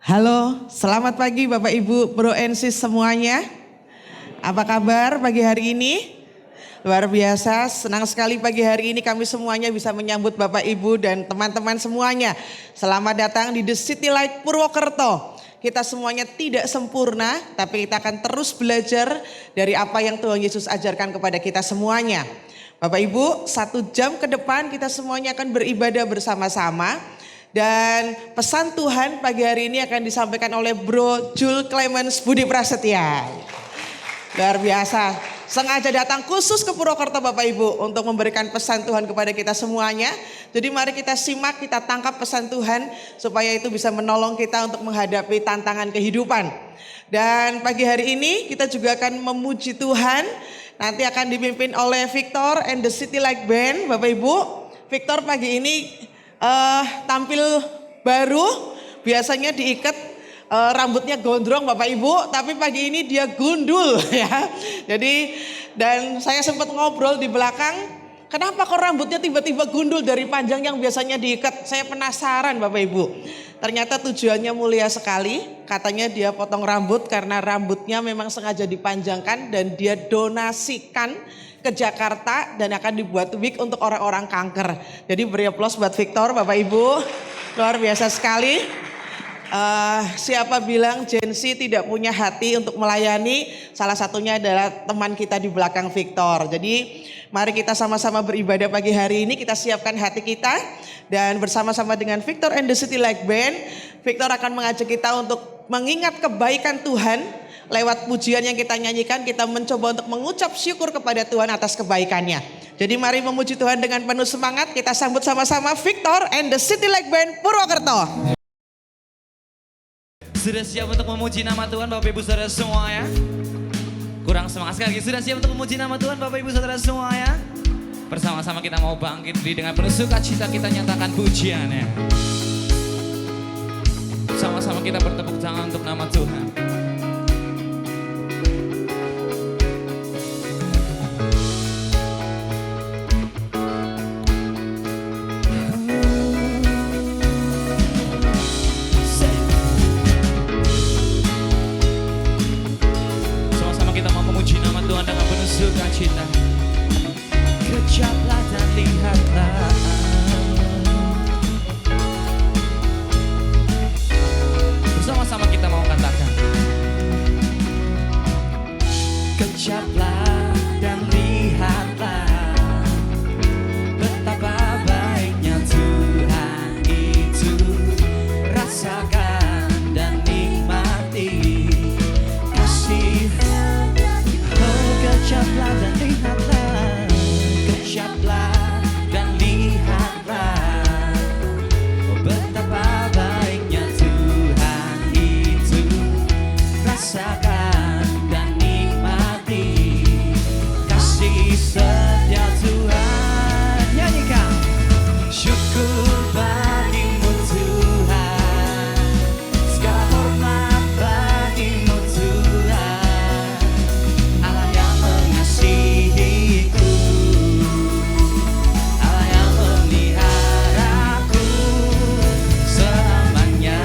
Halo, selamat pagi Bapak Ibu Bro and Sis semuanya. Apa kabar pagi hari ini? Luar biasa, senang sekali pagi hari ini kami semuanya bisa menyambut Bapak Ibu dan teman-teman semuanya. Selamat datang di The City Light Purwokerto. Kita semuanya tidak sempurna, tapi kita akan terus belajar dari apa yang Tuhan Yesus ajarkan kepada kita semuanya. Bapak Ibu, 1 jam ke depan kita semuanya akan beribadah bersama-sama. Dan pesan Tuhan pagi hari ini akan disampaikan oleh Bro Jul Clemens Budi Prasetya. Luar biasa, sengaja datang khusus ke Purwokerto Bapak Ibu untuk memberikan pesan Tuhan kepada kita semuanya. Jadi mari kita simak, kita tangkap pesan Tuhan supaya itu bisa menolong kita untuk menghadapi tantangan kehidupan. Dan pagi hari ini kita juga akan memuji Tuhan. Nanti akan dipimpin oleh Victor and the City Light Band Bapak Ibu. Victor pagi ini tampil baru, biasanya diikat rambutnya gondrong Bapak Ibu, tapi pagi ini dia gundul ya. Jadi dan saya sempat ngobrol di belakang, kenapa kok rambutnya tiba-tiba gundul dari panjang yang biasanya diikat? Saya penasaran Bapak Ibu. Ternyata tujuannya mulia sekali, katanya dia potong rambut karena rambutnya memang sengaja dipanjangkan dan dia donasikan ke Jakarta dan akan dibuat wig untuk orang-orang kanker. Jadi beri aplaus buat Victor Bapak Ibu, luar biasa sekali. Siapa bilang Gen Z tidak punya hati untuk melayani? Salah satunya adalah teman kita di belakang Victor. Jadi mari kita sama-sama beribadah pagi hari ini, kita siapkan hati kita. Dan bersama-sama dengan Victor and the City Light Band, Victor akan mengajak kita untuk mengingat kebaikan Tuhan. Lewat pujian yang kita nyanyikan, kita mencoba untuk mengucap syukur kepada Tuhan atas kebaikannya. Jadi mari memuji Tuhan dengan penuh semangat. Kita sambut sama-sama Victor and the City Light Band Purwokerto. Sudah siap untuk memuji nama Tuhan Bapak Ibu Saudara semua ya? Kurang semangat sekali lagi. Sudah siap untuk memuji nama Tuhan Bapak Ibu Saudara semua ya? Bersama-sama kita mau bangkit dengan penuh sukacita, kita nyatakan pujiannya. Sama-sama kita bertepuk tangan untuk nama Tuhan. Sukacita, kejaplah dan lihatlah. Bersama-sama kita mau katakan, kejaplah dan lihatlah betapa baiknya Tuhan itu. Rasakan dan nikmati kasih. Kejaplah dan lihatlah, kejaplah dan lihatlah betapa baiknya Tuhan itu. Rasakan dan nikmati kasih setia Tuhan. Nyanyikan, syukur bagimu Tuhan, segala hormat bagimu Tuhan, Allah yang mengasihiku, Allah yang memeliharaku selamanya.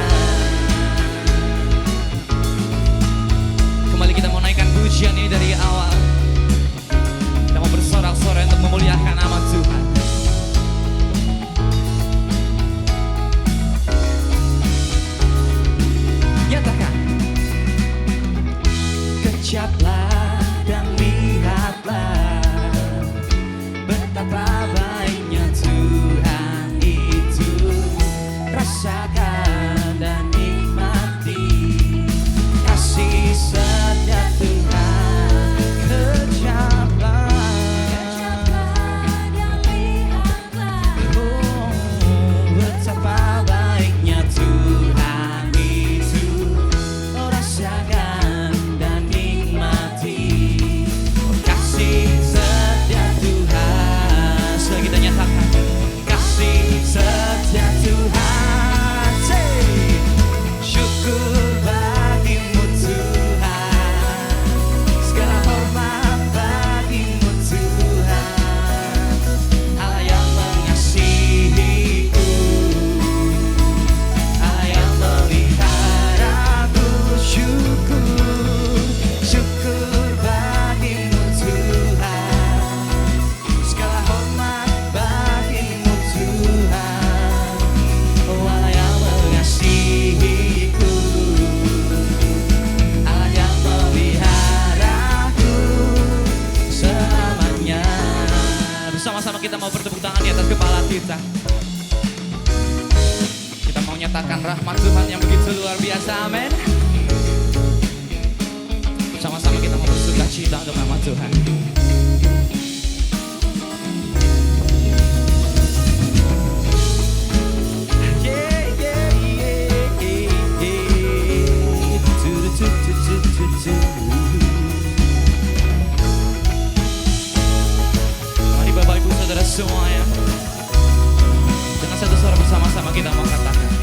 Kembali kita mau naikkan pujian ini dari awal. Kita mau bersorak-sorai untuk memuliakan nama Tuhan. Nyatakan, kejaplah dan lihatlah betapa baiknya Tuhan itu. Rasakan dan nikmati kasih setia Tuhan. Kejaplah dan lihatlah betapa baiknya Tuhan itu. Rasakan dan nikmati nyatakan rahmat Tuhan yang begitu luar biasa, amin. Sama-sama kita mau bersuka cita untuk nama Tuhan. Mari Bapak Ibu Saudara semuanya, dengan satu suara bersama-sama kita mau katakan,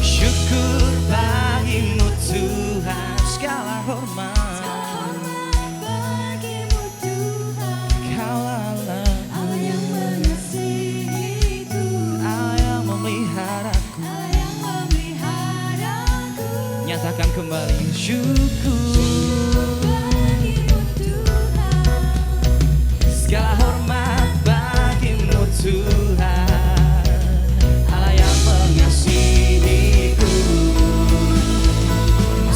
syukur bagimu Tuhan, segala hormat bagimu Tuhan, Kau Allah Allah yang mengasihiku, Allah yang memeliharaku. Allah yang memeliharaku. Nyatakan kembali syukur Bagimu Tuhan, segala hormat bagimu Tuhan, Allah yang mengasihiku.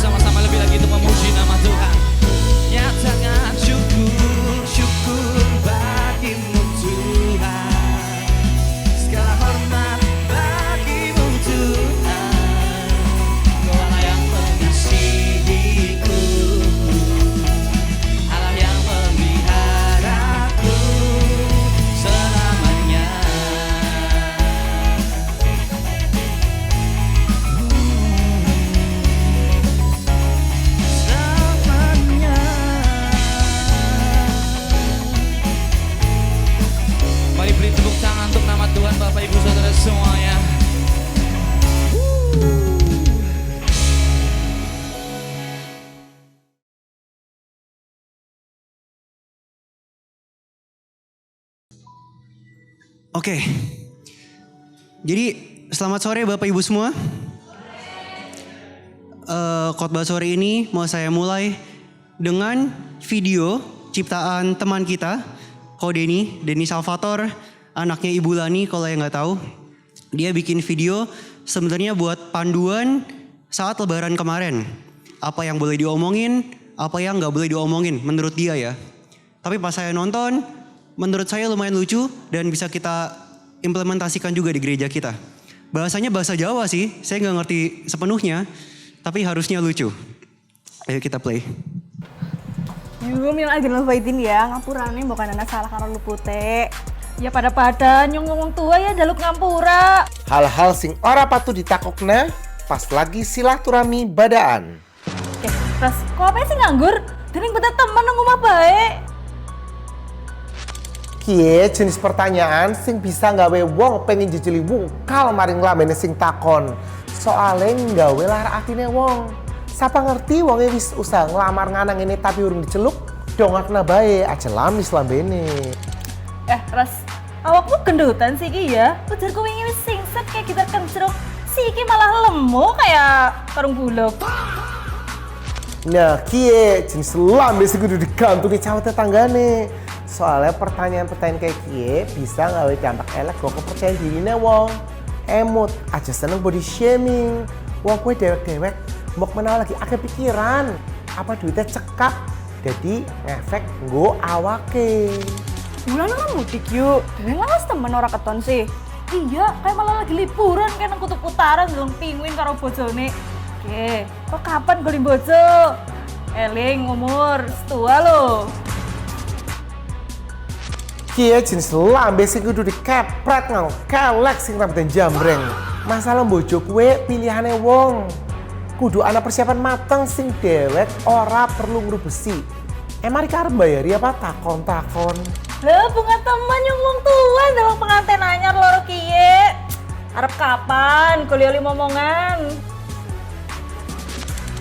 Sama-sama lebih lagi untuk memuji nama Tuhan. Nyatakan syukur, syukur bagimu Tuhan, segala hormat bagimu Tuhan, Kau Allah yang mengasihiku, Allah yang memeliharaku selamanya. Selamanya. Mari beri tepuk tangan untuk nama Tuhan, Bapak Ibu Saudara semuanya. Oke, jadi selamat sore Bapak Ibu semua. Khotbah sore ini mau saya mulai dengan video ciptaan teman kita, Ko Denny Salvator, anaknya Ibu Lani kalau yang nggak tahu. Dia bikin video sebenarnya buat panduan saat Lebaran kemarin. Apa yang boleh diomongin, apa yang nggak boleh diomongin menurut dia ya. Tapi pas saya nonton, menurut saya lumayan lucu dan bisa kita implementasikan juga di gereja kita. Bahasanya bahasa Jawa sih, saya nggak ngerti sepenuhnya, tapi harusnya lucu. Ayo kita play. Gue bilang aja lo fightin ya, ngapurane bukan anak salah karo lu putih. Ya pada nyong ngomong tua ya jaluk ngampura. Hal-hal sing ora patut ditakokna pas lagi silaturahmi badaan. Terus kok apa sih nganggur? Dening beda temen nang omah bae. Kie jenis pertanyaan sing bisa nggawe wong pengen jejeli wungkal maring lamene sing takon. Soale nggawe lara atine wong. Sapa ngerti wonge wis usaha nglamar nganang ini tapi urung diceluk, dongakna bae aja lamis lambene. Ras, awakmu gendutan sih ki ya. Ujarku wingi wis singset kayak gitar kencrung. Si iki malah lemu kayak karung bulog. Nah, kie jenis lambe sing kudu digantungi cawet tetanggane. Soalnya pertanyaan-pertanyaan kayak kie bisa nggawe dampak elek kok kepercayaan dirine wong. Emut aja seneng body shaming. Wong kowe dewek-dewek mau menawa lagi akeh pikiran. Apa duitnya cekak jadi ngefek nggo awake. Bulan kan mudik yuk. Dewe lawas temen ora keton sih. Iya, kayak malah lagi liburan kan nang kutub utara ndeleng pinguin karo bojone. Oke, kok kapan beli bojo? Eling umur setua lo. Kie jenis lambe sing kudu dikepret ngau kelek sing rambut jambreng. Masalah bojo kue pilihane wong. Kudu ana persiapan mateng sing dewek ora perlu ngrubesi. Emang arep bayari apa takon-takon. Lah bunga teman yang wong tua dalam pengantin anyar loro kiye. Arep kapan kuliah momongan?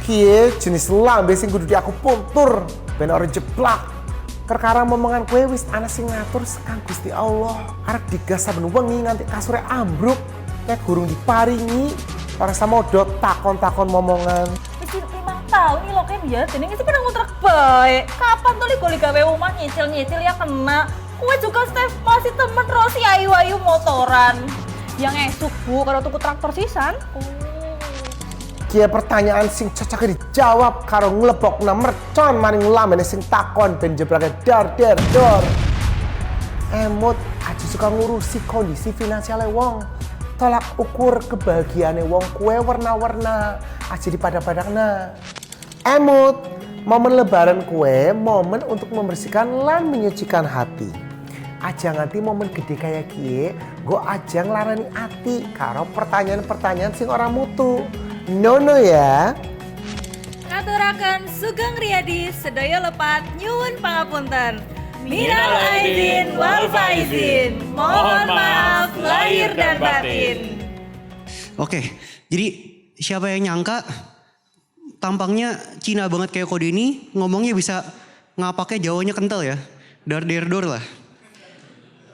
Kie jenis lambe sing kudu diaku puntur ben ora jeblak. Perkara momongan kue wis ana sing ngatur sekang Gusti Allah. Arep digas saben wengi nganti kasure ambruk. Nek gurung diparingi ora samodot takon-takon momongan. Wis 5 tahun nih lo kan ya, dening iki pada ngontrak bae. Kapan tuh ligo gawe omah nyicil-nyicil ya kena. Kue juga Steph masih temen Rosi ayu-ayu motoran. Yang esuk bu kalau tuku traktor sisan. Kia pertanyaan sing cocok dijawab karo nglebokna mercon maring lamene sing takon ben jeblake dar. Emut aja suka ngurusi kondisi finansialnya wong. tolak ukur kebahagiaane wong kue warna-warna aja di pada-padakna. Emut, momen lebaran kue momen untuk membersihkan lan menyucikan hati. Aja nganti momen gede kayak kie, go aja nglarani hati karo pertanyaan-pertanyaan sing ora mutu. No ya. Ngaturaken Sugeng Riyadi sedaya lepat nyuwun pangapunten. Minal aidin wal faizin. Mohon maaf lahir dan batin. Oke, jadi siapa yang nyangka tampangnya Cina banget kayak Kode ini ngomongnya bisa ngapaknya Jawanya kental ya. Dar-der-dor lah.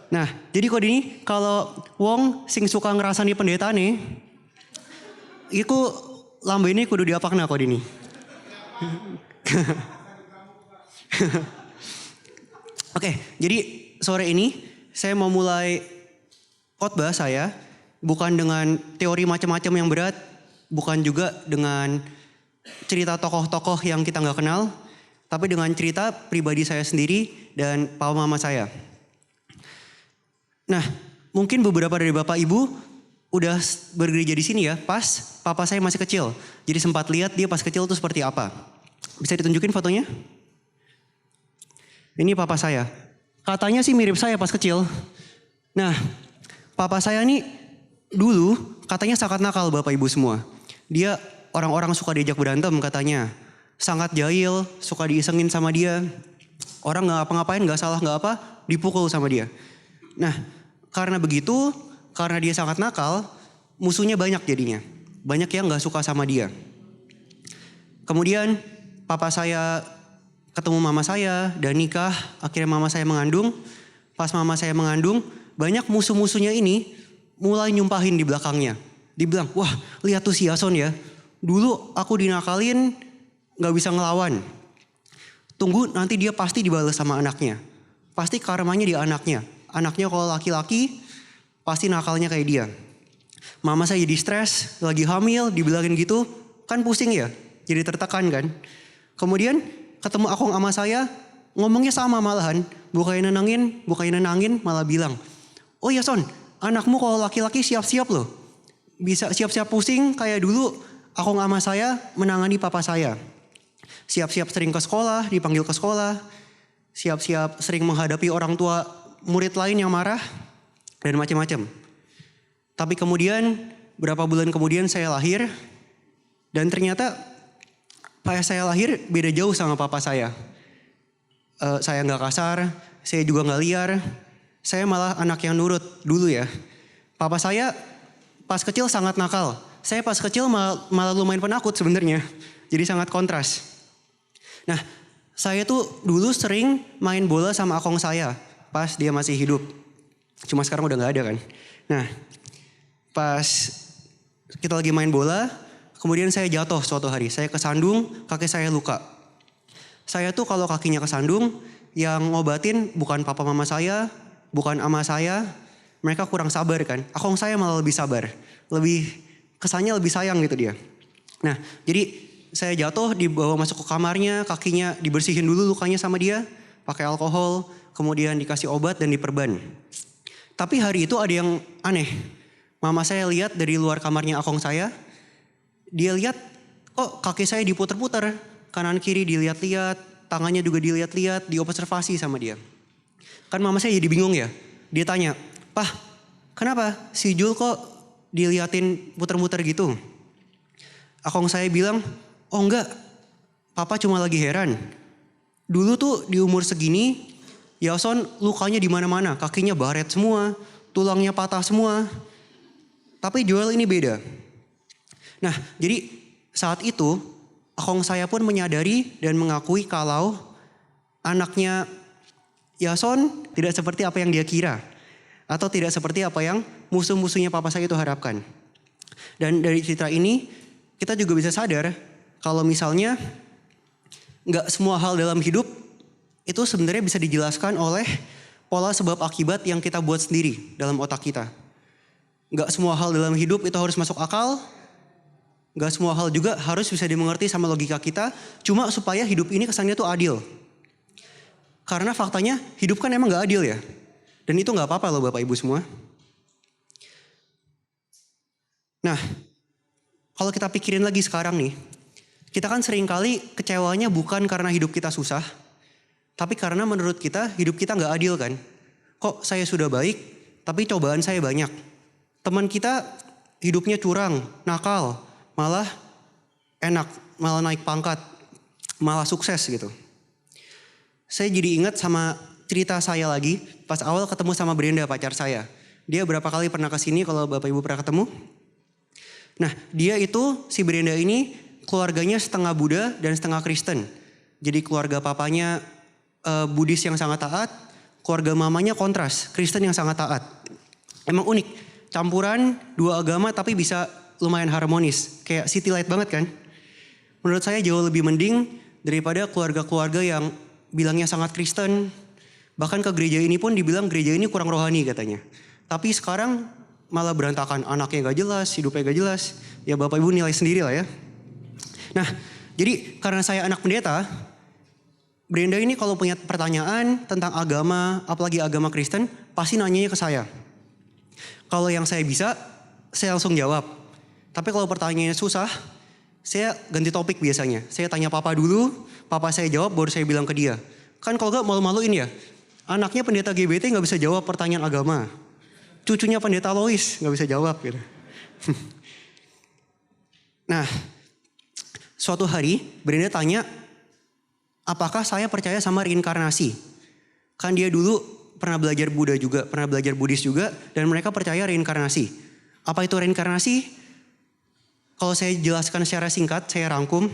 Nah, jadi Kode ini kalau wong sing suka ngerasani pendeta nih, iku lambe ini kudu diapakna Kode ini. Oke, jadi sore ini saya mau mulai khotbah saya bukan dengan teori macam-macam yang berat, bukan juga dengan cerita tokoh-tokoh yang kita nggak kenal, tapi dengan cerita pribadi saya sendiri dan papa mama saya. Nah, mungkin beberapa dari bapak ibu udah bergereja di sini ya, pas papa saya masih kecil. Jadi sempat lihat dia pas kecil tuh seperti apa. Bisa ditunjukin fotonya? Ini papa saya. Katanya sih mirip saya pas kecil. Nah, papa saya nih dulu katanya sangat nakal bapak ibu semua. Dia orang-orang suka diajak berantem katanya. Sangat jahil, suka diisengin sama dia. Orang gak apa-ngapain, gak salah gak apa, dipukul sama dia. Nah, karena begitu, karena dia sangat nakal, musuhnya banyak jadinya. Banyak yang gak suka sama dia. Kemudian papa saya ketemu mama saya dan nikah, akhirnya mama saya mengandung. Pas mama saya mengandung, banyak musuh-musuhnya ini mulai nyumpahin di belakangnya. Dibilang, wah lihat tuh si Yason ya. Dulu aku dinakalin gak bisa ngelawan. Tunggu nanti dia pasti dibalas sama anaknya. Pasti karmanya di anaknya. Anaknya kalau laki-laki pasti nakalnya kayak dia. Mama saya jadi stres, lagi hamil, dibilangin gitu. Kan pusing ya, jadi tertekan kan. Kemudian ketemu akong ama saya, ngomongnya sama malahan. Bukannya nenangin, malah bilang, oh ya Son, anakmu kalau laki-laki siap-siap loh. Bisa siap-siap pusing kayak dulu akong ama saya menangani papa saya. Siap-siap sering ke sekolah, dipanggil ke sekolah. Siap-siap sering menghadapi orang tua murid lain yang marah. Dan macam-macam. Tapi kemudian, berapa bulan kemudian saya lahir. Dan ternyata pas saya lahir beda jauh sama papa saya. Saya gak kasar, saya juga gak liar. Saya malah anak yang nurut dulu ya. Papa saya pas kecil sangat nakal. Saya pas kecil malah lumayan penakut sebenarnya. Jadi sangat kontras. Nah, saya tuh dulu sering main bola sama akong saya pas dia masih hidup. Cuma sekarang udah gak ada kan. Nah, pas kita lagi main bola, kemudian saya jatuh suatu hari. Saya kesandung, kaki saya luka. Saya tuh kalau kakinya kesandung, yang ngobatin bukan papa mama saya, bukan ama saya. Mereka kurang sabar kan. Akong saya malah lebih sabar. Kesannya lebih sayang gitu dia. Nah, jadi saya jatuh, dibawa masuk ke kamarnya, kakinya dibersihin dulu lukanya sama dia. Pakai alkohol, kemudian dikasih obat dan diperban. Tapi hari itu ada yang aneh. Mama saya lihat dari luar kamarnya akong saya. Dia lihat kok kaki saya diputer-puter. Kanan kiri dilihat-lihat. Tangannya juga dilihat-lihat. Diobservasi sama dia. Kan mama saya jadi bingung ya. Dia tanya, "Pah, kenapa si Jul kok diliatin puter-puter gitu?" Akong saya bilang, "Oh enggak, papa cuma lagi heran. Dulu tuh di umur segini, Yason lukanya di mana-mana. Kakinya baret semua, tulangnya patah semua. Tapi Joel ini beda." Nah, jadi saat itu akong saya pun menyadari dan mengakui kalau anaknya Yason tidak seperti apa yang dia kira. Atau tidak seperti apa yang musuh-musuhnya papa saya itu harapkan. Dan dari cerita ini kita juga bisa sadar kalau misalnya gak semua hal dalam hidup itu sebenarnya bisa dijelaskan oleh pola sebab akibat yang kita buat sendiri dalam otak kita. Gak semua hal dalam hidup itu harus masuk akal. Gak semua hal juga harus bisa dimengerti sama logika kita. Cuma supaya hidup ini kesannya tuh adil. Karena faktanya hidup kan emang gak adil ya. Dan itu gak apa-apa loh Bapak Ibu semua. Nah, kalau kita pikirin lagi sekarang nih, kita kan seringkali kecewanya bukan karena hidup kita susah, tapi karena menurut kita hidup kita nggak adil kan. Kok saya sudah baik, tapi cobaan saya banyak. Teman kita hidupnya curang, nakal, malah enak, malah naik pangkat, malah sukses gitu. Saya jadi ingat sama cerita saya lagi pas awal ketemu sama Brenda, pacar saya. Dia berapa kali pernah kesini kalau Bapak Ibu pernah ketemu. Nah, dia itu, si Brenda ini keluarganya setengah Buddha dan setengah Kristen. Jadi keluarga papanya Buddhis yang sangat taat, keluarga mamanya kontras, Kristen yang sangat taat. Emang unik, campuran dua agama tapi bisa lumayan harmonis. Kayak city light banget kan? Menurut saya jauh lebih mending daripada keluarga-keluarga yang bilangnya sangat Kristen. Bahkan ke gereja ini pun dibilang gereja ini kurang rohani katanya. Tapi sekarang malah berantakan, anaknya gak jelas, hidupnya gak jelas. Ya Bapak Ibu nilai sendiri lah ya. Nah, jadi karena saya anak pendeta, Brenda ini kalau punya pertanyaan tentang agama, apalagi agama Kristen, pasti nanyanya ke saya. Kalau yang saya bisa, saya langsung jawab. Tapi kalau pertanyaannya susah, saya ganti topik biasanya. Saya tanya papa dulu, papa saya jawab, baru saya bilang ke dia. Kan kalau gak malu-maluin ya, anaknya pendeta GBT gak bisa jawab pertanyaan agama. Cucunya pendeta Lois gak bisa jawab gitu. Nah, suatu hari Brenda tanya, apakah saya percaya sama reinkarnasi? Kan dia dulu pernah belajar Buddha juga, pernah belajar Buddhis juga, dan mereka percaya reinkarnasi. Apa itu reinkarnasi? Kalau saya jelaskan secara singkat, saya rangkum.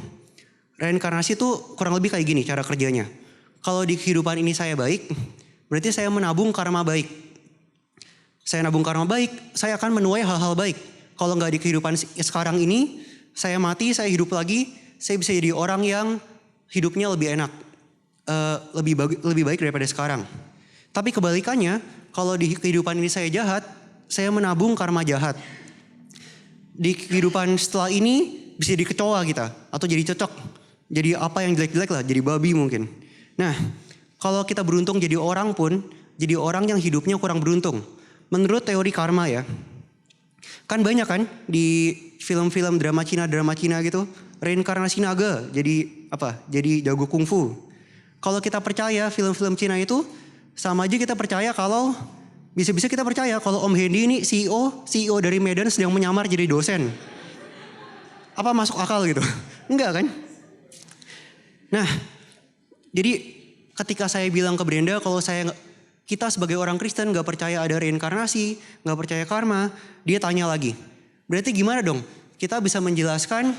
Reinkarnasi itu kurang lebih kayak gini cara kerjanya. Kalau di kehidupan ini saya baik, berarti saya menabung karma baik. Saya nabung karma baik, saya akan menuai hal-hal baik. Kalau nggak di kehidupan sekarang ini, saya mati, saya hidup lagi, saya bisa jadi orang yang hidupnya lebih enak, lebih baik daripada sekarang. Tapi kebalikannya, kalau di kehidupan ini saya jahat, saya menabung karma jahat. Di kehidupan setelah ini bisa jadi kecoa kita, atau jadi cocok, jadi apa yang jelek-jelek lah, jadi babi mungkin. Nah, kalau kita beruntung jadi orang pun, jadi orang yang hidupnya kurang beruntung. Menurut teori karma ya, kan banyak kan di film-film drama Cina gitu, reinkarnasi naga jadi apa? Jadi jago kungfu. Kalau kita percaya film-film Cina itu, sama aja kita percaya kalau bisa-bisa kita percaya kalau Om Hendy ini CEO dari Medan sedang menyamar jadi dosen. Apa masuk akal gitu? Enggak kan? Nah, jadi ketika saya bilang ke Brenda kalau kita sebagai orang Kristen gak percaya ada reinkarnasi, gak percaya karma, dia tanya lagi. Berarti gimana dong? Kita bisa menjelaskan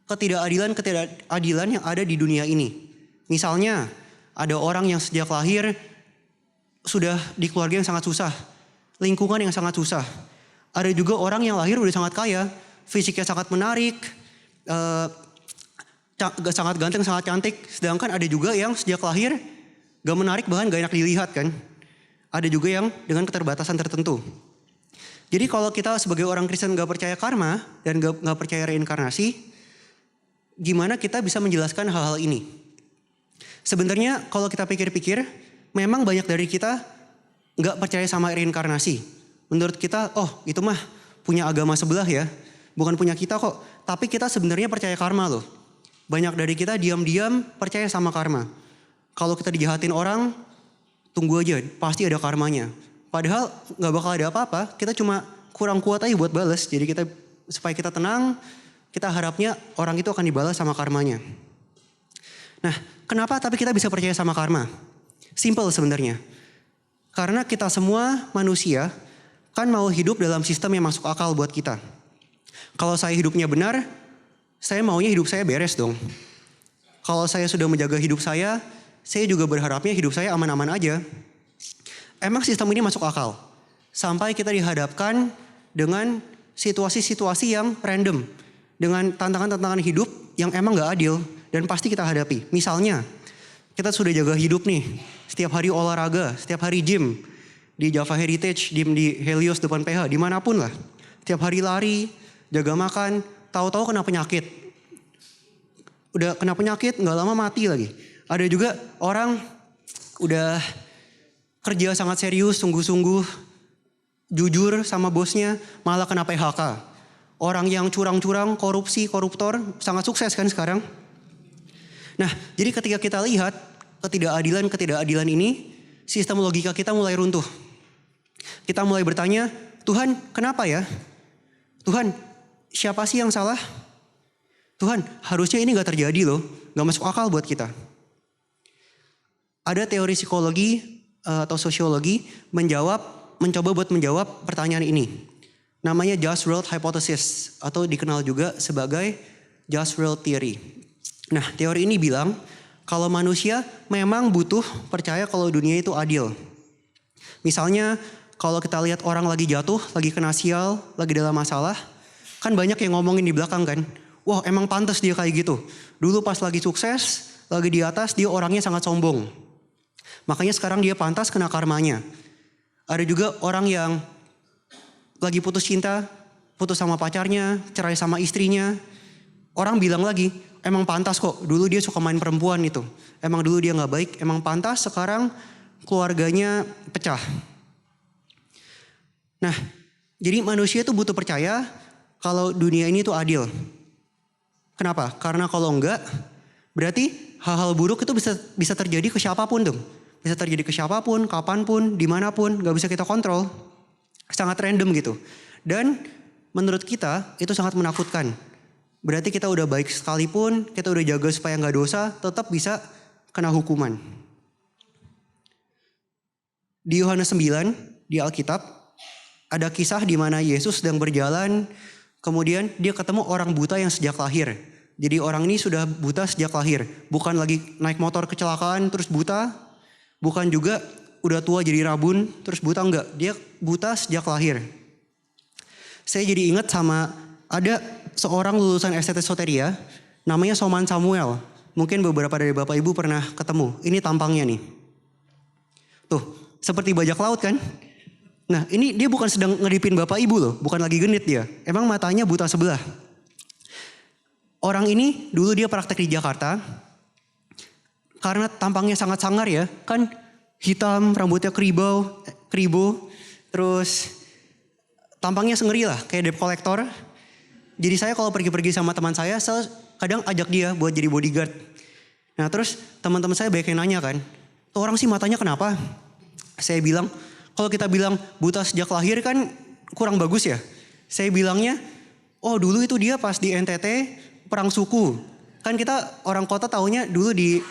ketidakadilan yang ada di dunia ini. Misalnya, ada orang yang sejak lahir sudah di keluarga yang sangat susah, lingkungan yang sangat susah. Ada juga orang yang lahir udah sangat kaya, fisiknya sangat menarik, sangat ganteng, sangat cantik. Sedangkan ada juga yang sejak lahir gak menarik, bahkan gak enak dilihat kan. Ada juga yang dengan keterbatasan tertentu. Jadi kalau kita sebagai orang Kristen gak percaya karma dan gak percaya reinkarnasi, gimana kita bisa menjelaskan hal-hal ini? Sebenarnya kalau kita pikir-pikir, memang banyak dari kita gak percaya sama reinkarnasi. Menurut kita, oh itu mah punya agama sebelah ya. Bukan punya kita kok. Tapi kita sebenarnya percaya karma loh. Banyak dari kita diam-diam percaya sama karma. Kalau kita dijahatin orang, tunggu aja, pasti ada karmanya. Padahal gak bakal ada apa-apa, kita cuma kurang kuat aja buat balas. Jadi supaya kita tenang, kita harapnya orang itu akan dibalas sama karmanya. Nah, kenapa tapi kita bisa percaya sama karma? Simple sebenarnya. Karena kita semua manusia kan mau hidup dalam sistem yang masuk akal buat kita. Kalau saya hidupnya benar, saya maunya hidup saya beres dong. Kalau saya sudah menjaga hidup saya juga berharapnya hidup saya aman-aman aja. Emang sistem ini masuk akal. Sampai kita dihadapkan dengan situasi-situasi yang random. Dengan tantangan-tantangan hidup yang emang gak adil dan pasti kita hadapi. Misalnya, kita sudah jaga hidup nih. Setiap hari olahraga, setiap hari gym. Di Java Heritage, gym di Helios depan PH, dimanapun lah. Setiap hari lari, jaga makan, tahu-tahu kena penyakit. Udah kena penyakit, gak lama mati lagi. Ada juga orang udah kerja sangat serius, sungguh-sungguh, jujur sama bosnya, malah kena PHK. Orang yang curang-curang, korupsi, koruptor sangat sukses kan sekarang. Nah, jadi ketika kita lihat ketidakadilan ini, sistem logika kita mulai runtuh. Kita mulai bertanya, Tuhan kenapa ya? Tuhan siapa sih yang salah? Tuhan harusnya ini gak terjadi loh, gak masuk akal buat kita. Ada teori psikologi atau sosiologi mencoba buat menjawab pertanyaan ini. Namanya Just World Hypothesis atau dikenal juga sebagai Just World Theory. Nah, teori ini bilang kalau manusia memang butuh percaya kalau dunia itu adil. Misalnya kalau kita lihat orang lagi jatuh, lagi kena sial, lagi dalam masalah, kan banyak yang ngomongin di belakang kan, wah emang pantas dia kayak gitu. Dulu pas lagi sukses, lagi di atas dia orangnya sangat sombong. Makanya sekarang dia pantas kena karmanya. Ada juga orang yang lagi putus cinta, putus sama pacarnya, cerai sama istrinya. Orang bilang lagi, emang pantas kok, dulu dia suka main perempuan itu. Emang dulu dia gak baik, emang pantas sekarang keluarganya pecah. Nah, jadi manusia tuh butuh percaya kalau dunia ini tuh adil. Kenapa? Karena kalau enggak, berarti hal-hal buruk itu bisa terjadi ke siapapun tuh. Bisa terjadi ke siapapun, kapanpun, dimanapun, gak bisa kita kontrol. Sangat random gitu. Dan menurut kita itu sangat menakutkan. Berarti kita udah baik sekalipun, kita udah jaga supaya gak dosa, tetap bisa kena hukuman. Di Yohanes 9, di Alkitab, ada kisah di mana Yesus sedang berjalan, kemudian dia ketemu orang buta yang sejak lahir. Jadi orang ini sudah buta sejak lahir. Bukan lagi naik motor kecelakaan terus buta, bukan juga udah tua jadi rabun terus buta, enggak. Dia buta sejak lahir. Saya jadi ingat sama ada seorang lulusan STT Soteria namanya Soman Samuel. Mungkin beberapa dari Bapak Ibu pernah ketemu. Ini tampangnya nih. Tuh, seperti bajak laut kan? Nah, ini dia bukan sedang ngedipin Bapak Ibu loh, bukan lagi genit dia. Emang matanya buta sebelah. Orang ini dulu dia praktek di Jakarta. Karena tampangnya sangat sangar ya, kan hitam, rambutnya kribo, terus tampangnya sengeri lah, kayak debt collector. Jadi saya kalau pergi-pergi sama teman saya kadang ajak dia buat jadi bodyguard. Nah terus teman-teman saya banyak yang nanya kan, tuh orang sih matanya kenapa? Saya bilang, kalau kita bilang buta sejak lahir kan kurang bagus ya. Saya bilangnya, oh dulu itu dia pas di NTT perang suku. Kan kita orang kota taunya dulu di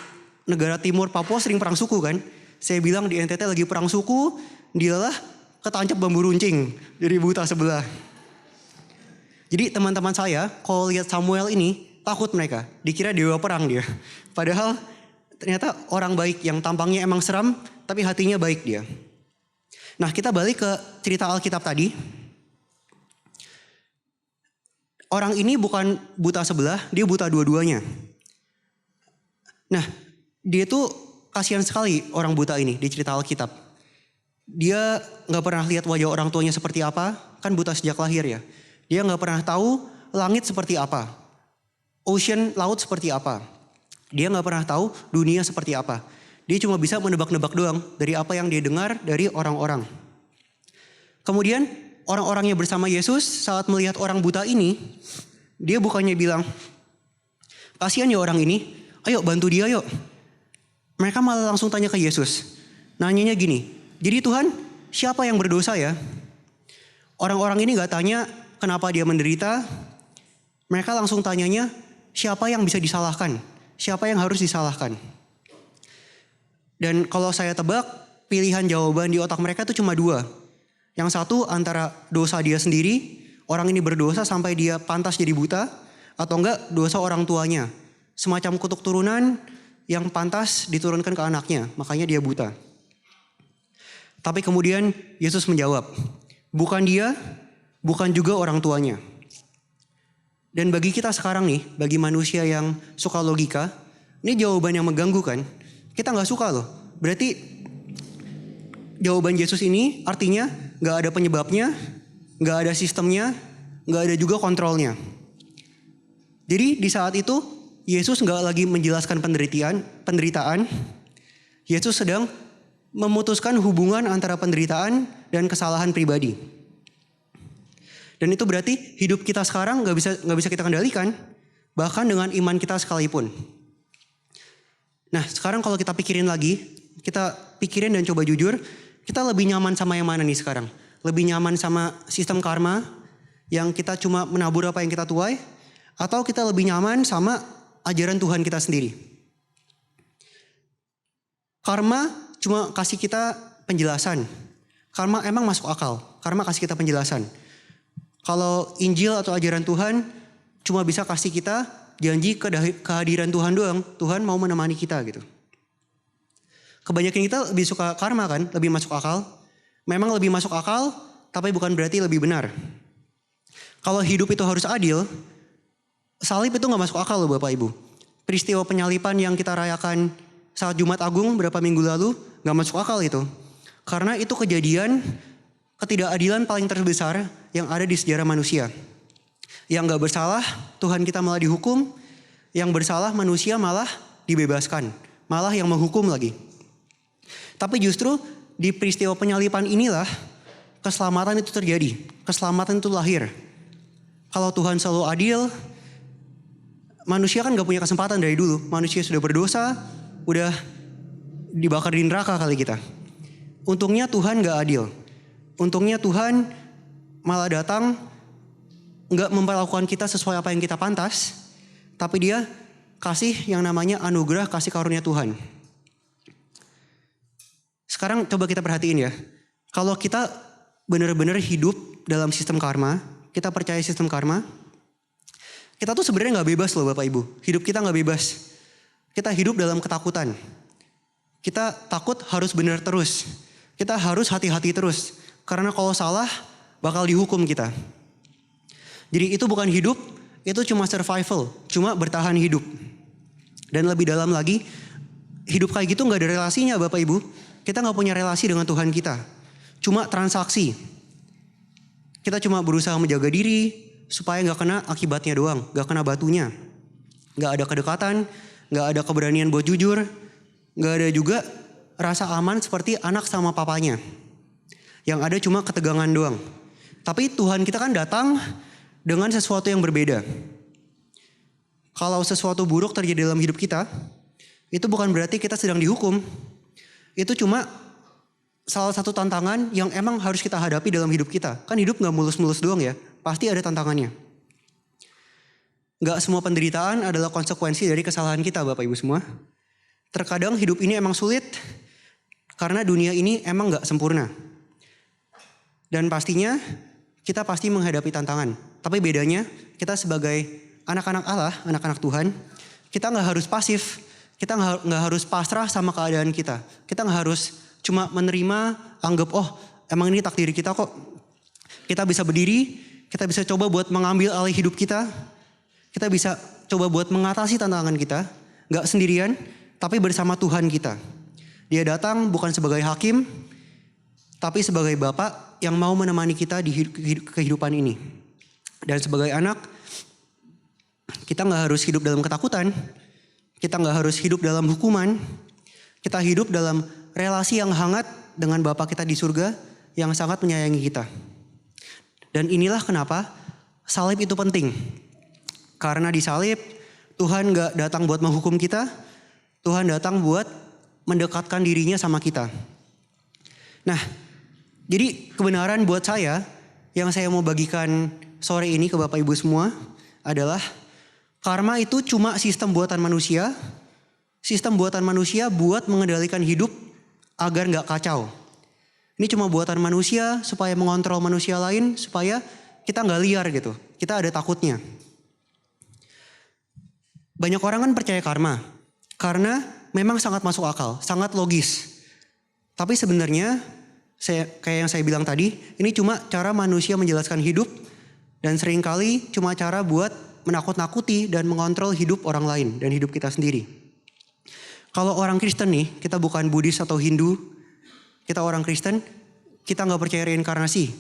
negara timur Papua sering perang suku kan. Saya bilang di NTT lagi perang suku, dialah ketancap bambu runcing, jadi buta sebelah. Jadi teman-teman saya kalau lihat Samuel ini takut mereka, dikira dewa perang dia. Padahal ternyata orang baik yang tampangnya emang seram, tapi hatinya baik dia. Nah kita balik ke cerita Alkitab tadi. Orang ini bukan buta sebelah, dia buta dua-duanya. Nah dia tuh kasihan sekali orang buta ini di cerita Alkitab. Dia gak pernah lihat wajah orang tuanya seperti apa, kan buta sejak lahir ya. Dia gak pernah tahu langit seperti apa, ocean, laut seperti apa. Dia gak pernah tahu dunia seperti apa. Dia cuma bisa menebak-nebak doang dari apa yang dia dengar dari orang-orang. Kemudian orang-orangnya bersama Yesus saat melihat orang buta ini, dia bukannya bilang, kasihan ya orang ini, ayo bantu dia yuk. Mereka malah langsung tanya ke Yesus. Nanyanya gini, jadi Tuhan siapa yang berdosa ya? Orang-orang ini gak tanya kenapa dia menderita. Mereka langsung tanyanya siapa yang bisa disalahkan? Siapa yang harus disalahkan? Dan kalau saya tebak pilihan jawaban di otak mereka itu cuma dua. Yang satu antara dosa dia sendiri, orang ini berdosa sampai dia pantas jadi buta. Atau enggak dosa orang tuanya. Semacam kutuk turunan yang pantas diturunkan ke anaknya, makanya dia buta. Tapi kemudian Yesus menjawab, bukan dia, bukan juga orang tuanya. Dan bagi kita sekarang nih, bagi manusia yang suka logika, ini jawaban yang mengganggu kan? Kita gak suka loh. Berarti jawaban Yesus ini artinya gak ada penyebabnya, gak ada sistemnya, gak ada juga kontrolnya. Jadi di saat itu Yesus gak lagi menjelaskan penderitaan. Yesus sedang memutuskan hubungan antara penderitaan dan kesalahan pribadi. Dan itu berarti hidup kita sekarang nggak bisa kita kendalikan, bahkan dengan iman kita sekalipun. Nah sekarang kalau kita pikirin lagi, kita pikirin dan coba jujur, kita lebih nyaman sama yang mana nih sekarang? Lebih nyaman sama sistem karma yang kita cuma menabur apa yang kita tuai, atau kita lebih nyaman sama ajaran Tuhan kita sendiri? Karma cuma kasih kita penjelasan. Karma emang masuk akal, karma kasih kita penjelasan. Kalau Injil atau ajaran Tuhan cuma bisa kasih kita janji kehadiran Tuhan doang. Tuhan mau menemani kita gitu. Kebanyakan kita lebih suka karma kan, lebih masuk akal. Memang lebih masuk akal, tapi bukan berarti lebih benar. Kalau hidup itu harus adil, salib itu gak masuk akal loh Bapak Ibu. Peristiwa penyalipan yang kita rayakan saat Jumat Agung berapa minggu lalu gak masuk akal itu. Karena itu kejadian ketidakadilan paling terbesar yang ada di sejarah manusia. Yang gak bersalah Tuhan kita malah dihukum, yang bersalah manusia malah dibebaskan. Malah yang menghukum lagi. Tapi justru di peristiwa penyalipan inilah keselamatan itu terjadi. Keselamatan itu lahir. Kalau Tuhan selalu adil, manusia kan gak punya kesempatan dari dulu. Manusia sudah berdosa, udah dibakar di neraka kali kita. Untungnya Tuhan gak adil. Untungnya Tuhan malah datang gak memperlakukan kita sesuai apa yang kita pantas. Tapi dia kasih yang namanya anugerah kasih karunia Tuhan. Sekarang coba kita perhatiin ya. Kalau kita benar-benar hidup dalam sistem karma, kita percaya sistem karma, kita tuh sebenarnya gak bebas loh Bapak Ibu. Hidup kita gak bebas. Kita hidup dalam ketakutan. Kita takut harus benar terus. Kita harus hati-hati terus. Karena kalau salah bakal dihukum kita. Jadi itu bukan hidup, itu cuma survival. Cuma bertahan hidup. Dan lebih dalam lagi, hidup kayak gitu gak ada relasinya Bapak Ibu. Kita gak punya relasi dengan Tuhan kita. Cuma transaksi. Kita cuma berusaha menjaga diri supaya gak kena akibatnya doang. Gak kena batunya. Gak ada kedekatan, gak ada keberanian buat jujur. Gak ada juga rasa aman seperti anak sama papanya. Yang ada cuma ketegangan doang. Tapi Tuhan kita kan datang dengan sesuatu yang berbeda. Kalau sesuatu buruk terjadi dalam hidup kita, itu bukan berarti kita sedang dihukum. Itu cuma salah satu tantangan yang emang harus kita hadapi dalam hidup kita. Kan hidup gak mulus-mulus doang ya. Pasti ada tantangannya. Gak semua penderitaan adalah konsekuensi dari kesalahan kita Bapak Ibu semua. Terkadang hidup ini emang sulit. Karena dunia ini emang gak sempurna. Dan pastinya kita pasti menghadapi tantangan. Tapi bedanya kita sebagai anak-anak Allah, anak-anak Tuhan. Kita gak harus pasif. Kita gak harus pasrah sama keadaan kita. Kita gak harus cuma menerima, anggap oh emang ini takdir kita kok. Kita bisa berdiri, kita bisa coba buat mengambil alih hidup kita. Kita bisa coba buat mengatasi tantangan kita. Gak sendirian, tapi bersama Tuhan kita. Dia datang bukan sebagai hakim, tapi sebagai Bapa yang mau menemani kita di kehidupan ini. Dan sebagai anak, kita gak harus hidup dalam ketakutan. Kita gak harus hidup dalam hukuman. Kita hidup dalam relasi yang hangat dengan Bapa kita di surga yang sangat menyayangi kita. Dan inilah kenapa salib itu penting. Karena di salib Tuhan gak datang buat menghukum kita. Tuhan datang buat mendekatkan dirinya sama kita. Nah, jadi kebenaran buat saya yang saya mau bagikan sore ini ke Bapak Ibu semua adalah karma itu cuma sistem buatan manusia. Sistem buatan manusia buat mengendalikan hidup agar gak kacau. Ini cuma buatan manusia supaya mengontrol manusia lain. Supaya kita gak liar gitu. Kita ada takutnya. Banyak orang kan percaya karma. Karena memang sangat masuk akal. Sangat logis. Tapi sebenarnya kayak yang saya bilang tadi. Ini cuma cara manusia menjelaskan hidup. Dan seringkali cuma cara buat menakut-nakuti dan mengontrol hidup orang lain dan hidup kita sendiri. Kalau orang Kristen nih, kita bukan Buddhis atau Hindu, kita orang Kristen, kita gak percaya reinkarnasi,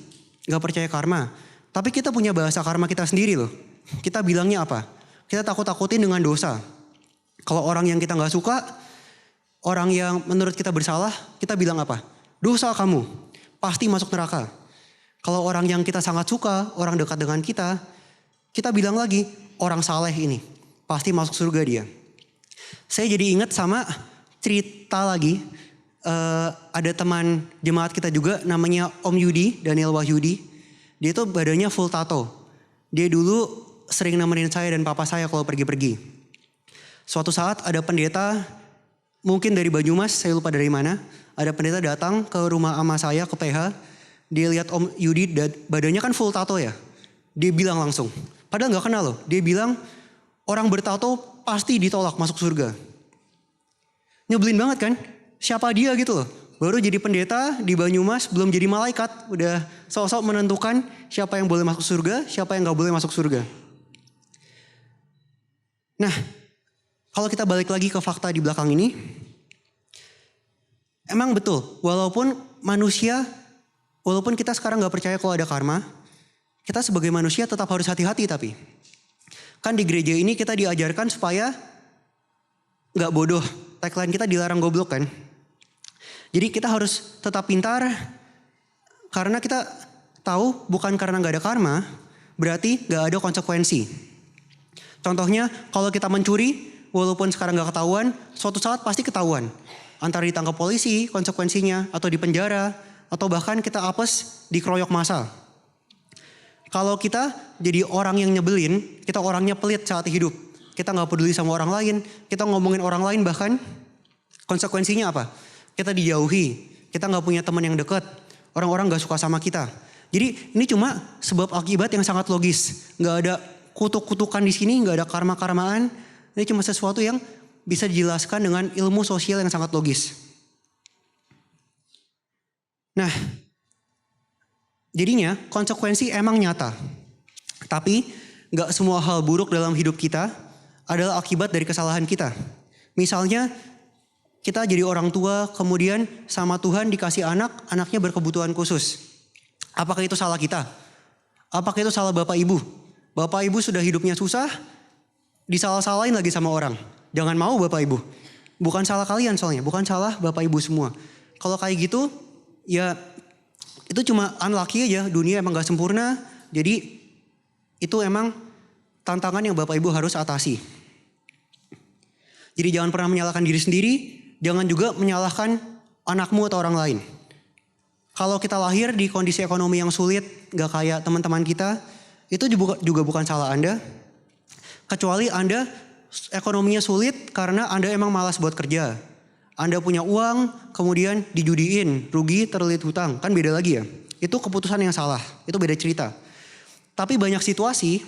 gak percaya karma. Tapi kita punya bahasa karma kita sendiri loh. Kita bilangnya apa? Kita takut-takutin dengan dosa. Kalau orang yang kita gak suka, orang yang menurut kita bersalah, kita bilang apa? Dosa kamu, pasti masuk neraka. Kalau orang yang kita sangat suka, orang dekat dengan kita bilang lagi, orang saleh ini, pasti masuk surga dia. Saya jadi ingat sama cerita lagi, ada teman jemaat kita juga namanya Om Yudi, Daniel Wahyudi. Dia tuh badannya full tato. Dia dulu sering nemenin saya dan papa saya kalau pergi-pergi. Suatu saat ada pendeta, mungkin dari Banyumas, saya lupa dari mana. Ada pendeta datang ke rumah ama saya, ke PH. Dia lihat Om Yudi, badannya kan full tato ya. Dia bilang langsung, padahal gak kenal loh. Dia bilang, orang bertato pasti ditolak masuk surga. Nyebelin banget kan? Siapa dia gitu loh. Baru jadi pendeta di Banyumas, belum jadi malaikat. Udah sok-sok menentukan siapa yang boleh masuk surga, siapa yang gak boleh masuk surga. Nah, kalau kita balik lagi ke fakta di belakang ini. Emang betul, walaupun manusia, walaupun kita sekarang gak percaya kalau ada karma, kita sebagai manusia tetap harus hati-hati tapi. Kan di gereja ini kita diajarkan supaya gak bodoh. Tagline kita dilarang goblok kan. Jadi kita harus tetap pintar karena kita tahu bukan karena gak ada karma, berarti gak ada konsekuensi. Contohnya kalau kita mencuri, walaupun sekarang gak ketahuan, suatu saat pasti ketahuan. Antara ditangkap polisi konsekuensinya, atau di penjara, atau bahkan kita apes dikeroyok massa. Kalau kita jadi orang yang nyebelin, kita orangnya pelit saat hidup. Kita gak peduli sama orang lain, kita ngomongin orang lain bahkan konsekuensinya apa? Kita dijauhi, kita gak punya teman yang dekat, orang-orang gak suka sama kita. Jadi ini cuma sebab akibat yang sangat logis. Gak ada kutuk-kutukan di sini, gak ada karma-karmaan. Ini cuma sesuatu yang bisa dijelaskan dengan ilmu sosial yang sangat logis. Nah, jadinya konsekuensi emang nyata. Tapi gak semua hal buruk dalam hidup kita adalah akibat dari kesalahan kita. Misalnya kita jadi orang tua kemudian sama Tuhan dikasih anak, anaknya berkebutuhan khusus. Apakah itu salah kita? Apakah itu salah Bapak Ibu? Bapak Ibu sudah hidupnya susah, disalah-salahin lagi sama orang. Jangan mau Bapak Ibu. Bukan salah kalian soalnya, bukan salah Bapak Ibu semua. Kalau kayak gitu, ya itu cuma unlucky aja. Dunia emang gak sempurna. Jadi itu emang tantangan yang Bapak Ibu harus atasi. Jadi jangan pernah menyalahkan diri sendiri. Jangan juga menyalahkan anakmu atau orang lain. Kalau kita lahir di kondisi ekonomi yang sulit, gak kayak teman-teman kita, itu juga bukan salah Anda. Kecuali Anda ekonominya sulit karena Anda emang malas buat kerja. Anda punya uang, kemudian dijudiin, rugi, terlilit hutang. Kan beda lagi ya. Itu keputusan yang salah, itu beda cerita. Tapi banyak situasi,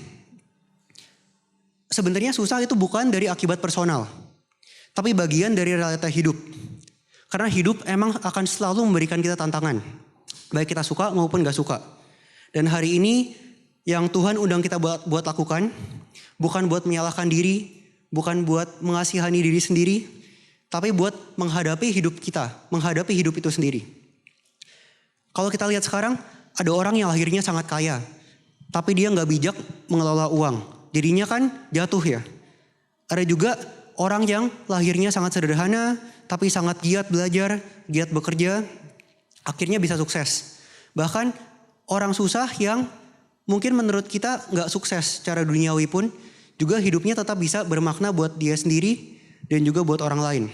sebenarnya susah itu bukan dari akibat personal. Tapi bagian dari realita hidup. Karena hidup emang akan selalu memberikan kita tantangan. Baik kita suka maupun gak suka. Dan hari ini yang Tuhan undang kita buat lakukan, bukan buat menyalahkan diri, bukan buat mengasihani diri sendiri, tapi buat menghadapi hidup kita, menghadapi hidup itu sendiri. Kalau kita lihat sekarang, ada orang yang lahirnya sangat kaya, tapi dia gak bijak mengelola uang. Jadinya kan jatuh ya. Ada juga orang yang lahirnya sangat sederhana, tapi sangat giat belajar, giat bekerja, akhirnya bisa sukses. Bahkan orang susah yang mungkin menurut kita gak sukses secara duniawi pun, juga hidupnya tetap bisa bermakna buat dia sendiri dan juga buat orang lain.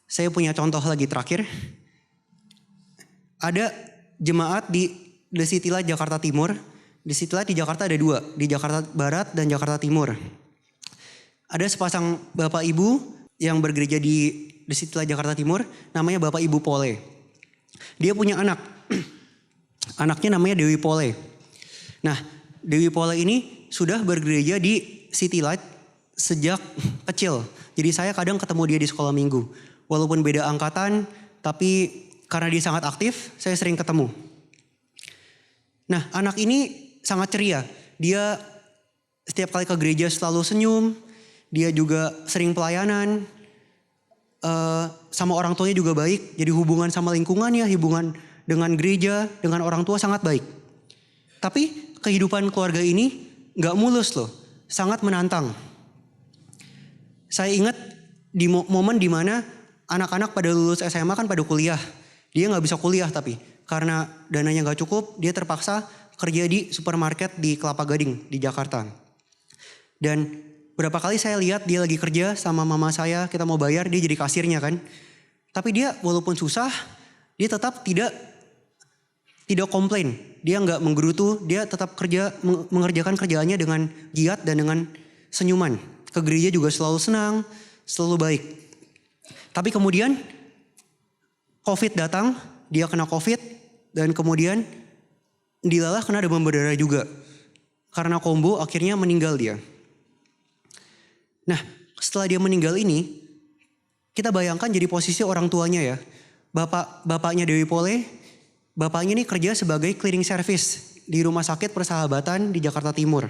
Saya punya contoh lagi terakhir. Ada jemaat di The City Light Jakarta Timur. The City Light di Jakarta ada 2, di Jakarta Barat dan Jakarta Timur. Ada sepasang bapak ibu yang bergereja di The City Light Jakarta Timur, namanya Bapak Ibu Pole. Dia punya anak, anaknya namanya Dewi Pole. Nah, Dewi Pole ini sudah bergereja di City Light sejak kecil. Jadi saya kadang ketemu dia di sekolah minggu. Walaupun beda angkatan, tapi karena dia sangat aktif, saya sering ketemu. Nah, anak ini sangat ceria. Dia setiap kali ke gereja selalu senyum. Dia juga sering pelayanan. Sama orang tuanya juga baik. Jadi hubungan sama lingkungannya, hubungan dengan gereja, dengan orang tua sangat baik. Tapi kehidupan keluarga ini gak mulus loh, sangat menantang. Saya ingat di momen dimana anak-anak pada lulus SMA kan pada kuliah. Dia gak bisa kuliah tapi karena dananya nggak cukup, dia terpaksa kerja di supermarket di Kelapa Gading di Jakarta. Dan berapa kali saya lihat dia lagi kerja sama mama saya, kita mau bayar, dia jadi kasirnya kan. Tapi dia walaupun susah, dia tetap tidak komplain. Dia nggak menggerutu, dia tetap mengerjakan kerjaannya dengan giat dan dengan senyuman. Ke gereja juga selalu senang, selalu baik. Tapi kemudian COVID datang, dia kena COVID dan kemudian dilalah kena demam berdarah juga. Karena kombo akhirnya meninggal dia. Nah, setelah dia meninggal ini, kita bayangkan jadi posisi orang tuanya ya. Bapaknya Dewi Pole, bapaknya ini kerja sebagai cleaning service di Rumah Sakit Persahabatan di Jakarta Timur.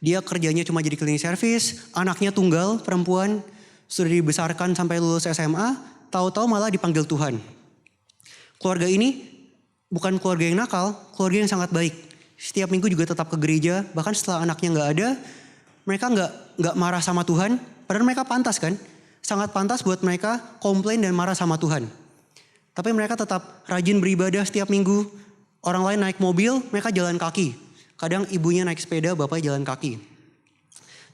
Dia kerjanya cuma jadi cleaning service, anaknya tunggal, perempuan, sudah dibesarkan sampai lulus SMA, tahu-tahu malah dipanggil Tuhan. Keluarga ini bukan keluarga yang nakal, keluarga yang sangat baik. Setiap minggu juga tetap ke gereja, bahkan setelah anaknya nggak ada, mereka nggak marah sama Tuhan, padahal mereka pantas kan, sangat pantas buat mereka komplain dan marah sama Tuhan. Tapi mereka tetap rajin beribadah setiap minggu. Orang lain naik mobil, mereka jalan kaki. Kadang ibunya naik sepeda, bapaknya jalan kaki.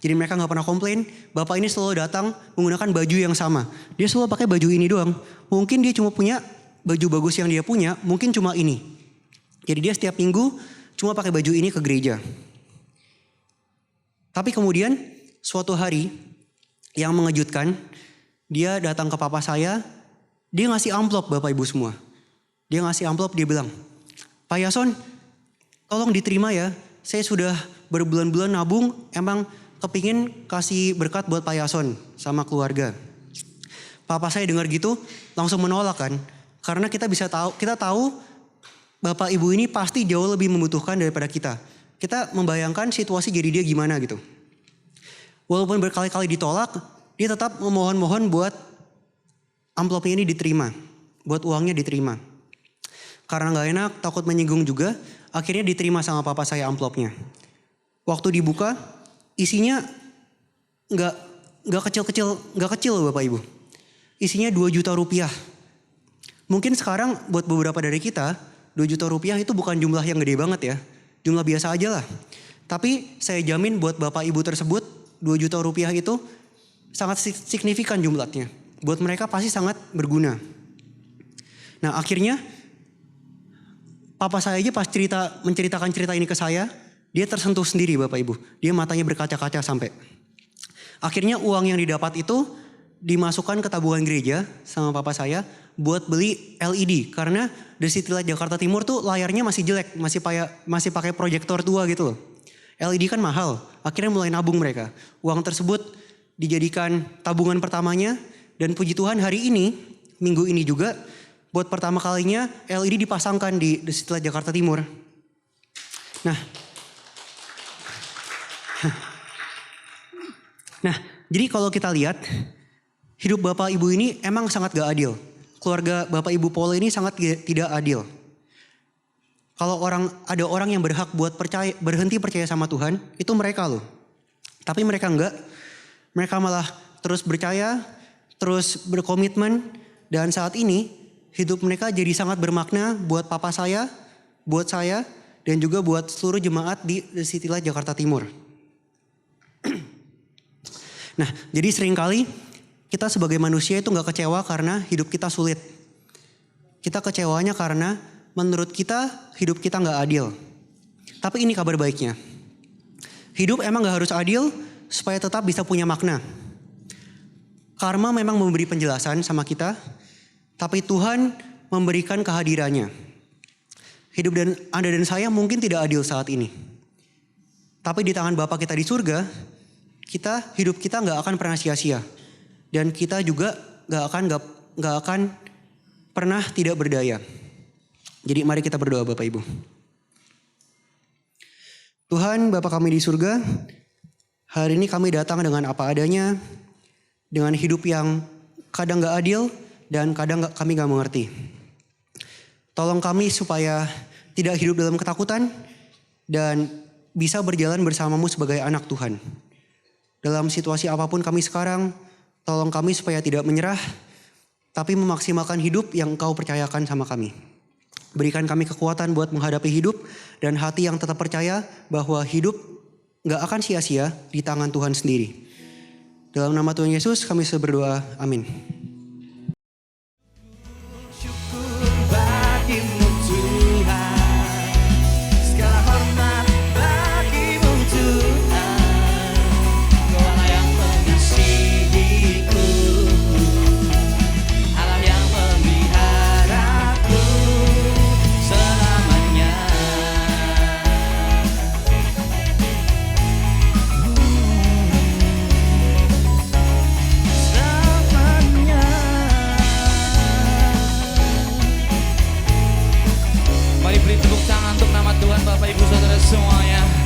Jadi mereka nggak pernah komplain. Bapak ini selalu datang menggunakan baju yang sama. Dia selalu pakai baju ini doang. Mungkin dia cuma punya baju bagus yang dia punya, mungkin cuma ini. Jadi dia setiap minggu cuma pakai baju ini ke gereja. Tapi kemudian suatu hari yang mengejutkan, dia datang ke papa saya, dia ngasih amplop Bapak Ibu semua. Dia ngasih amplop, dia bilang, Pak Yason, tolong diterima ya, saya sudah berbulan-bulan nabung, emang kepingin kasih berkat buat Pak Yason sama keluarga. Papa saya dengar gitu langsung menolak kan, karena kita tahu Bapak Ibu ini pasti jauh lebih membutuhkan daripada kita. Kita membayangkan situasi jadi dia gimana gitu. Walaupun berkali-kali ditolak, dia tetap memohon-mohon buat amplopnya ini diterima. Buat uangnya diterima. Karena gak enak, takut menyinggung juga, akhirnya diterima sama papa saya amplopnya. Waktu dibuka, isinya gak kecil loh Bapak Ibu. Isinya 2 juta rupiah. Mungkin sekarang buat beberapa dari kita, 2 juta rupiah itu bukan jumlah yang gede banget ya. Jumlah biasa aja lah. Tapi saya jamin buat Bapak Ibu tersebut 2 juta rupiah itu sangat signifikan jumlahnya. Buat mereka pasti sangat berguna. Nah akhirnya papa saya aja pas menceritakan cerita ini ke saya, dia tersentuh sendiri Bapak Ibu. Dia matanya berkaca-kaca sampai. Akhirnya uang yang didapat itu dimasukkan ke tabungan gereja sama papa saya buat beli LED. Karena The City Light Jakarta Timur tuh layarnya masih jelek, masih pakai proyektor tua gitu loh. LED kan mahal, akhirnya mulai nabung mereka. Uang tersebut dijadikan tabungan pertamanya dan puji Tuhan hari ini, minggu ini juga buat pertama kalinya LED dipasangkan di The City Light Jakarta Timur. Nah, jadi kalau kita lihat hidup Bapak Ibu ini emang sangat gak adil. Keluarga Bapak Ibu Pole ini sangat tidak adil. Kalau ada orang yang berhak buat berhenti percaya sama Tuhan, itu mereka loh. Tapi mereka enggak. Mereka malah terus percaya, terus berkomitmen. Dan saat ini hidup mereka jadi sangat bermakna buat papa saya, buat saya, dan juga buat seluruh jemaat di City Light Jakarta Timur. Nah, jadi seringkali kita sebagai manusia itu gak kecewa karena hidup kita sulit. Kita kecewanya karena menurut kita hidup kita gak adil. Tapi ini kabar baiknya. Hidup emang gak harus adil supaya tetap bisa punya makna. Karma memang memberi penjelasan sama kita, tapi Tuhan memberikan kehadirannya. Hidup Anda dan saya mungkin tidak adil saat ini. Tapi di tangan Bapa kita di surga, hidup kita gak akan pernah sia-sia. Dan kita juga gak akan pernah tidak berdaya. Jadi mari kita berdoa Bapak Ibu. Tuhan Bapa kami di surga, hari ini kami datang dengan apa adanya, dengan hidup yang kadang gak adil dan kadang kami gak mengerti. Tolong kami supaya tidak hidup dalam ketakutan dan bisa berjalan bersamamu sebagai anak Tuhan. Dalam situasi apapun kami sekarang, tolong kami supaya tidak menyerah, tapi memaksimalkan hidup yang Engkau percayakan sama kami. Berikan kami kekuatan buat menghadapi hidup dan hati yang tetap percaya bahwa hidup gak akan sia-sia di tangan Tuhan sendiri. Dalam nama Tuhan Yesus kami berdoa, amin. Syukur bagimu Tuhan, segala hormat bagimu Tuhan. Kau Allah yang mengasihiku, Allah yang memeliharaku selamanya. Selamanya. Mari beri tepuk tangan untuk nama Tuhan Bapak Ibu Saudara semuanya.